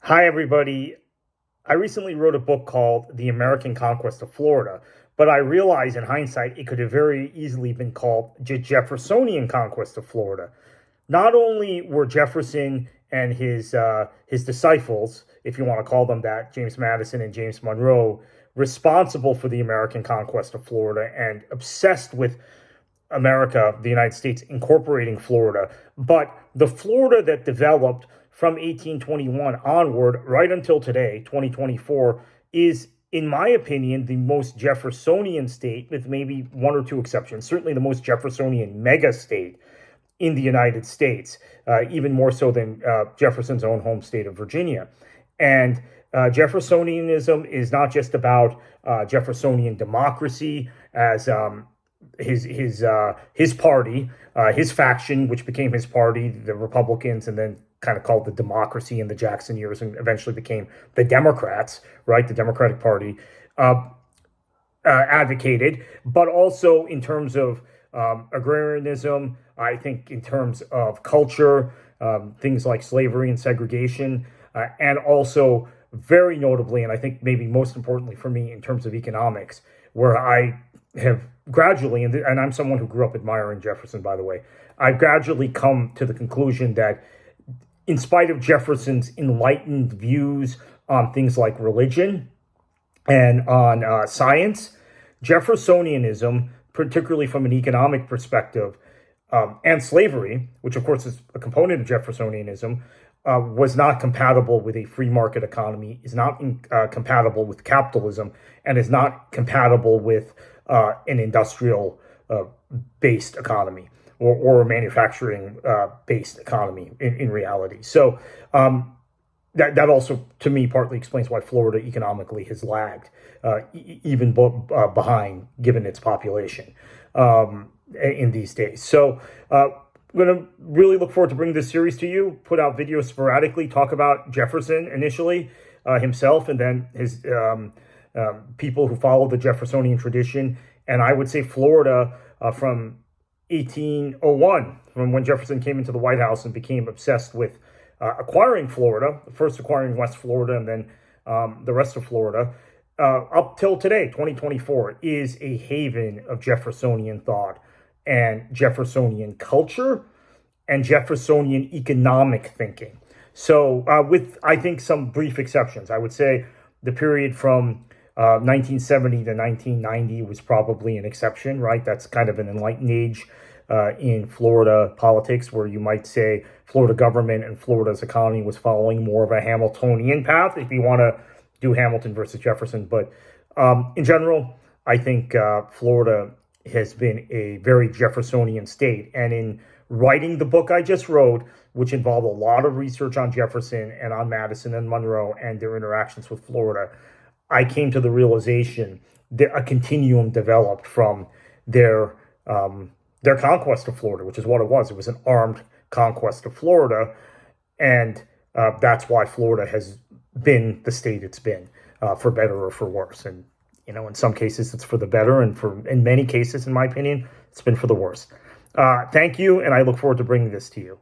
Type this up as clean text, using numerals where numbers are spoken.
Hi, everybody. I recently wrote a book called The American Conquest of Florida, but I realize in hindsight it could have very easily been called the Jeffersonian Conquest of Florida. Not only were Jefferson and his disciples, if you want to call them that, James Madison and James Monroe, responsible for the American conquest of Florida and obsessed with America, the United States, incorporating Florida. But the Florida that developed from 1821 onward, right until today, 2024, is, in my opinion, the most Jeffersonian state, with maybe one or two exceptions, certainly the most Jeffersonian mega state in the United States, even more so than Jefferson's own home state of Virginia. And Jeffersonianism is not just about Jeffersonian democracy as his party, his faction, which became his party, the Republicans, and then kind of called the Democracy in the Jackson years, and eventually became the Democrats, right? The Democratic Party advocated, but also in terms of agrarianism. I think in terms of culture, things like slavery and segregation, and also very notably, and I think maybe most importantly for me, in terms of economics, where I have gradually, and I'm someone who grew up admiring Jefferson, by the way, I've gradually come to the conclusion that in spite of Jefferson's enlightened views on things like religion and on science, Jeffersonianism, particularly from an economic perspective, and slavery, which of course is a component of Jeffersonianism, was not compatible with a free market economy, is not compatible with capitalism, and is not compatible with an industrial based economy or a manufacturing based economy in reality. So that also, to me, partly explains why Florida economically has lagged, even behind, given its population in these days. So I'm going to really look forward to bringing this series to you, put out videos sporadically, talk about Jefferson initially, himself, and then his people who follow the Jeffersonian tradition. And I would say Florida from 1801, from when Jefferson came into the White House and became obsessed with acquiring Florida, first acquiring West Florida and then the rest of Florida, up till today, 2024, is a haven of Jeffersonian thought and Jeffersonian culture and Jeffersonian economic thinking. So with, I think, some brief exceptions, I would say the period from 1970 to 1990 was probably an exception, right? That's kind of an enlightened age in Florida politics, where you might say Florida government and Florida's economy was following more of a Hamiltonian path, if you want to do Hamilton versus Jefferson. But in general, I think Florida has been a very Jeffersonian state. And in writing the book I just wrote, which involved a lot of research on Jefferson and on Madison and Monroe and their interactions with Florida, I came to the realization that a continuum developed from their conquest of Florida, which is what it was. It was an armed conquest of Florida, and that's why Florida has been the state it's been, for better or for worse. And in some cases it's for the better, and in many cases, in my opinion, it's been for the worse. Thank you, and I look forward to bringing this to you.